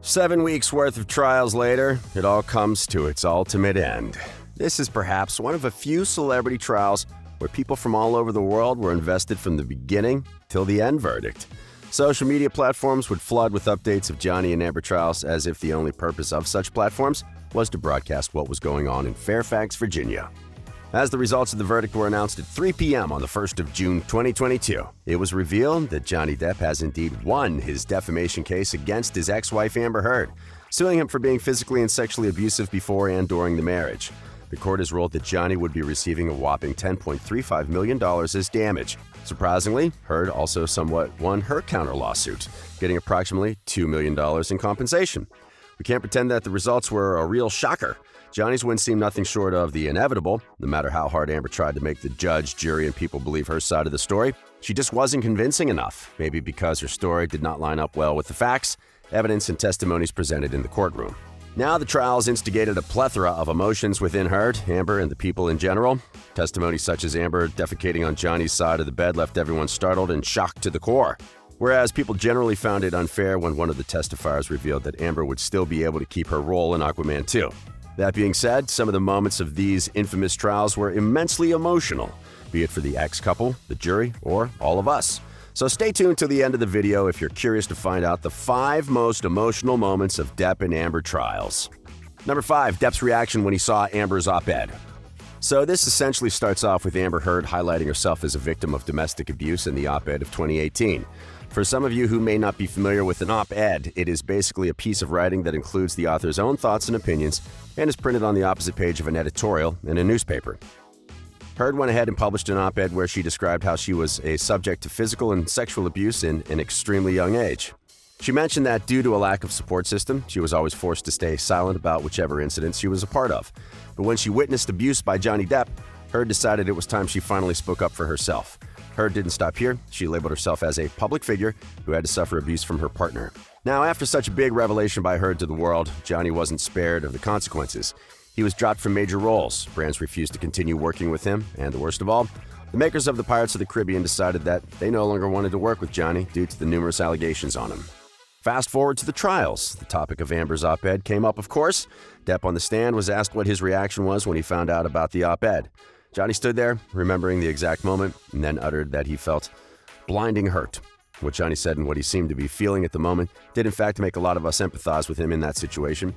7 weeks worth of trials later, it all comes to its ultimate end. This is perhaps one of a few celebrity trials where people from all over the world were invested from the beginning till the end verdict. Social media platforms would flood with updates of Johnny and Amber trials as if the only purpose of such platforms was to broadcast what was going on in Fairfax, Virginia. As the results of the verdict were announced at 3 p.m. on the 1st of June 2022, it was revealed that Johnny Depp has indeed won his defamation case against his ex-wife Amber Heard, suing him for being physically and sexually abusive before and during the marriage. The court has ruled that Johnny would be receiving a whopping $10.35 million as damage. Surprisingly, Heard also somewhat won her counter-lawsuit, getting approximately $2 million in compensation. We can't pretend that the results were a real shocker. Johnny's win seemed nothing short of the inevitable. No matter how hard Amber tried to make the judge, jury, and people believe her side of the story, she just wasn't convincing enough, maybe because her story did not line up well with the facts, evidence, and testimonies presented in the courtroom. Now the trials instigated a plethora of emotions within Heard, Amber, and the people in general. Testimonies such as Amber defecating on Johnny's side of the bed left everyone startled and shocked to the core. Whereas people generally found it unfair when one of the testifiers revealed that Amber would still be able to keep her role in Aquaman 2. That being said, some of the moments of these infamous trials were immensely emotional, be it for the ex-couple, the jury, or all of us. So stay tuned to the end of the video if you're curious to find out the 5 most emotional moments of Depp and Amber trials. Number 5, Depp's reaction when he saw Amber's op-ed. So this essentially starts off with Amber Heard highlighting herself as a victim of domestic abuse in the op-ed of 2018. For some of you who may not be familiar with an op-ed, it is basically a piece of writing that includes the author's own thoughts and opinions and is printed on the opposite page of an editorial in a newspaper. Heard went ahead and published an op-ed where she described how she was a subject to physical and sexual abuse in an extremely young age. She mentioned that due to a lack of support system, she was always forced to stay silent about whichever incidents she was a part of. But when she witnessed abuse by Johnny Depp, Heard decided it was time she finally spoke up for herself. Heard didn't stop here. She labeled herself as a public figure who had to suffer abuse from her partner. Now, after such a big revelation by Heard to the world, Johnny wasn't spared of the consequences. He was dropped from major roles. Brands refused to continue working with him, and the worst of all, the makers of the Pirates of the Caribbean decided that they no longer wanted to work with Johnny due to the numerous allegations on him. Fast forward to the trials. The topic of Amber's op-ed came up, of course. Depp on the stand was asked what his reaction was when he found out about the op-ed. Johnny stood there, remembering the exact moment, and then uttered that he felt blinding hurt. What Johnny said and what he seemed to be feeling at the moment did in fact make a lot of us empathize with him in that situation.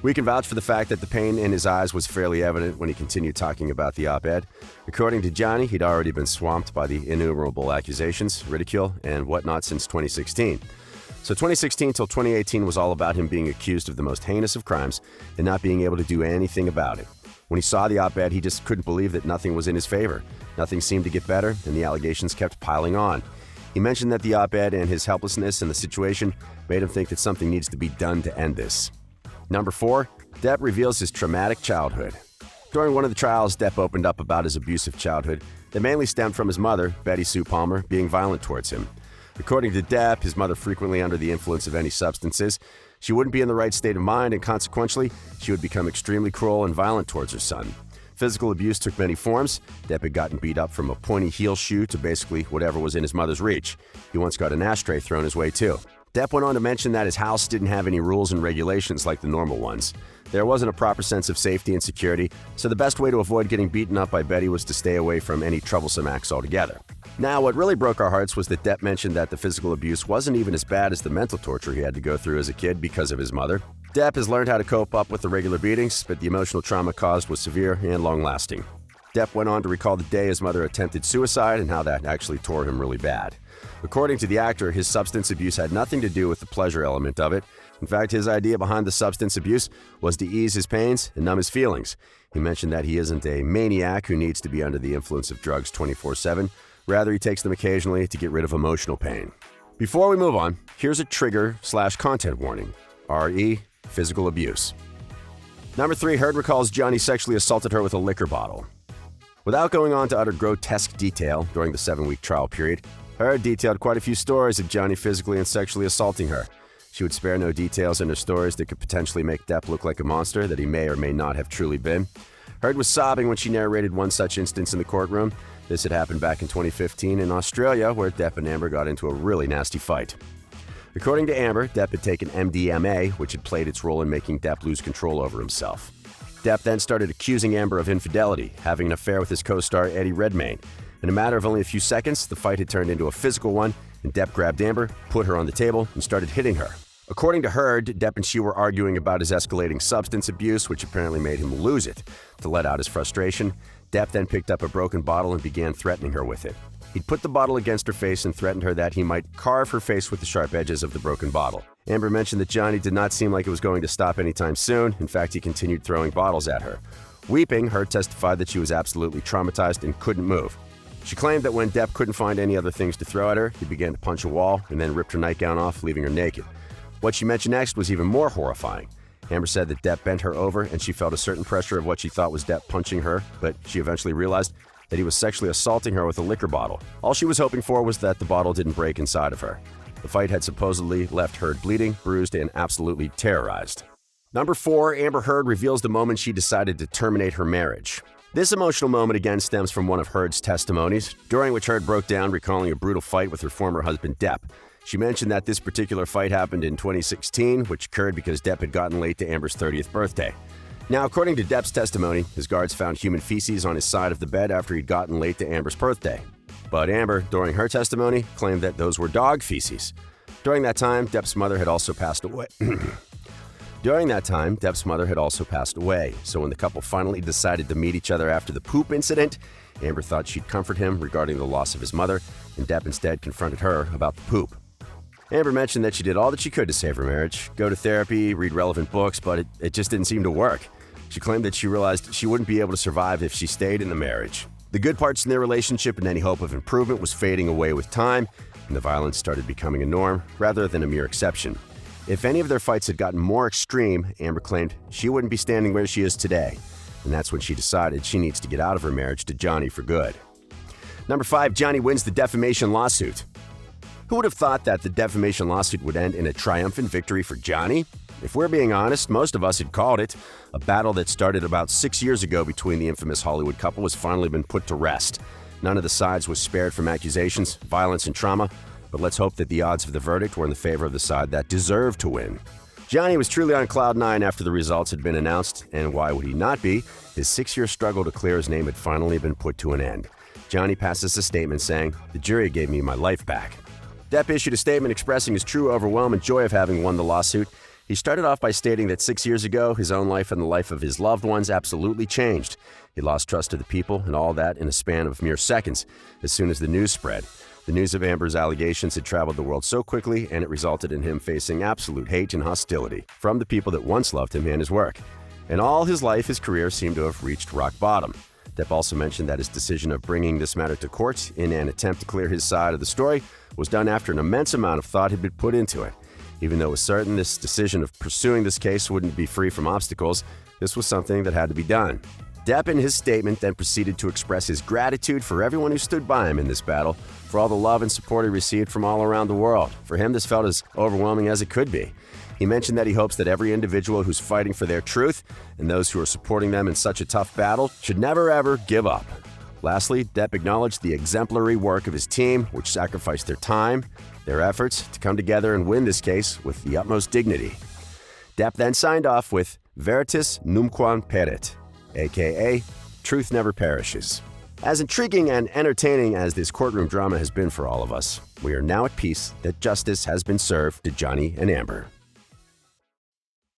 We can vouch for the fact that the pain in his eyes was fairly evident when he continued talking about the op-ed. According to Johnny, he'd already been swamped by the innumerable accusations, ridicule, and whatnot since 2016. So 2016 till 2018 was all about him being accused of the most heinous of crimes and not being able to do anything about it. When he saw the op-ed, he just couldn't believe that nothing was in his favor. Nothing seemed to get better, and the allegations kept piling on. He mentioned that the op-ed and his helplessness in the situation made him think that something needs to be done to end this. Number 4, Depp reveals his traumatic childhood. During one of the trials, Depp opened up about his abusive childhood that mainly stemmed from his mother, Betty Sue Palmer, being violent towards him. According to Depp, his mother frequently under the influence of any substances. She wouldn't be in the right state of mind, and consequently, she would become extremely cruel and violent towards her son. Physical abuse took many forms. Depp had gotten beat up from a pointy heel shoe to basically whatever was in his mother's reach. He once got an ashtray thrown his way too. Depp went on to mention that his house didn't have any rules and regulations like the normal ones. There wasn't a proper sense of safety and security, so the best way to avoid getting beaten up by Betty was to stay away from any troublesome acts altogether. Now, what really broke our hearts was that Depp mentioned that the physical abuse wasn't even as bad as the mental torture he had to go through as a kid because of his mother. Depp has learned how to cope up with the regular beatings, but the emotional trauma caused was severe and long-lasting. Depp went on to recall the day his mother attempted suicide and how that actually tore him really bad. According to the actor, his substance abuse had nothing to do with the pleasure element of it. In fact, his idea behind the substance abuse was to ease his pains and numb his feelings. He mentioned that he isn't a maniac who needs to be under the influence of drugs 24/7. Rather, he takes them occasionally to get rid of emotional pain. Before we move on, here's a trigger/content warning. R.E. Physical abuse. Number 3, Heard recalls Johnny sexually assaulted her with a liquor bottle. Without going on to utter grotesque detail during the 7-week trial period, Heard detailed quite a few stories of Johnny physically and sexually assaulting her. She would spare no details in her stories that could potentially make Depp look like a monster that he may or may not have truly been. Heard was sobbing when she narrated one such instance in the courtroom. This had happened back in 2015 in Australia, where Depp and Amber got into a really nasty fight. According to Amber, Depp had taken MDMA, which had played its role in making Depp lose control over himself. Depp then started accusing Amber of infidelity, having an affair with his co-star Eddie Redmayne. In a matter of only a few seconds, the fight had turned into a physical one, and Depp grabbed Amber, put her on the table, and started hitting her. According to Heard, Depp and she were arguing about his escalating substance abuse, which apparently made him lose it. To let out his frustration, Depp then picked up a broken bottle and began threatening her with it. He'd put the bottle against her face and threatened her that he might carve her face with the sharp edges of the broken bottle. Amber mentioned that Johnny did not seem like it was going to stop anytime soon. In fact, he continued throwing bottles at her. Weeping, Heard testified that she was absolutely traumatized and couldn't move. She claimed that when Depp couldn't find any other things to throw at her, he began to punch a wall and then ripped her nightgown off, leaving her naked. What she mentioned next was even more horrifying. Amber said that Depp bent her over and she felt a certain pressure of what she thought was Depp punching her, but she eventually realized that he was sexually assaulting her with a liquor bottle. All she was hoping for was that the bottle didn't break inside of her. The fight had supposedly left Heard bleeding, bruised, and absolutely terrorized. Number 4, Amber Heard reveals the moment she decided to terminate her marriage. This emotional moment again stems from one of Heard's testimonies, during which Heard broke down recalling a brutal fight with her former husband Depp. She mentioned that this particular fight happened in 2016, which occurred because Depp had gotten late to Amber's 30th birthday. Now, according to Depp's testimony, his guards found human feces on his side of the bed after he'd gotten late to Amber's birthday. But Amber, during her testimony, claimed that those were dog feces. During that time, Depp's mother had also passed away. So when the couple finally decided to meet each other after the poop incident, Amber thought she'd comfort him regarding the loss of his mother, and Depp instead confronted her about the poop. Amber mentioned that she did all that she could to save her marriage, go to therapy, read relevant books, but it just didn't seem to work. She claimed that she realized she wouldn't be able to survive if she stayed in the marriage. The good parts in their relationship and any hope of improvement was fading away with time, and the violence started becoming a norm rather than a mere exception. If any of their fights had gotten more extreme, Amber claimed she wouldn't be standing where she is today, and that's when she decided she needs to get out of her marriage to Johnny for good. Number 5, Johnny wins the defamation lawsuit. Who would have thought that the defamation lawsuit would end in a triumphant victory for Johnny? If we're being honest, most of us had called it. A battle that started about 6 years ago between the infamous Hollywood couple has finally been put to rest. None of the sides was spared from accusations, violence, and trauma, but let's hope that the odds of the verdict were in the favor of the side that deserved to win. Johnny was truly on cloud 9 after the results had been announced, and why would he not be? His 6-year struggle to clear his name had finally been put to an end. Johnny passes a statement saying, "The jury gave me my life back." Depp issued a statement expressing his true overwhelming joy of having won the lawsuit. He started off by stating that 6 years ago, his own life and the life of his loved ones absolutely changed. He lost trust of the people and all that in a span of mere seconds, as soon as the news spread. The news of Amber's allegations had traveled the world so quickly, and it resulted in him facing absolute hate and hostility from the people that once loved him and his work. In all his life, his career seemed to have reached rock bottom. Depp also mentioned that his decision of bringing this matter to court in an attempt to clear his side of the story was done after an immense amount of thought had been put into it. Even though it was certain this decision of pursuing this case wouldn't be free from obstacles, this was something that had to be done. Depp in his statement then proceeded to express his gratitude for everyone who stood by him in this battle, for all the love and support he received from all around the world. For him, this felt as overwhelming as it could be. He mentioned that he hopes that every individual who's fighting for their truth and those who are supporting them in such a tough battle should never ever give up. Lastly, Depp acknowledged the exemplary work of his team, which sacrificed their time, their efforts to come together and win this case with the utmost dignity. Depp then signed off with Veritas Numquam Perit, aka Truth Never Perishes. As intriguing and entertaining as this courtroom drama has been for all of us, we are now at peace that justice has been served to Johnny and Amber.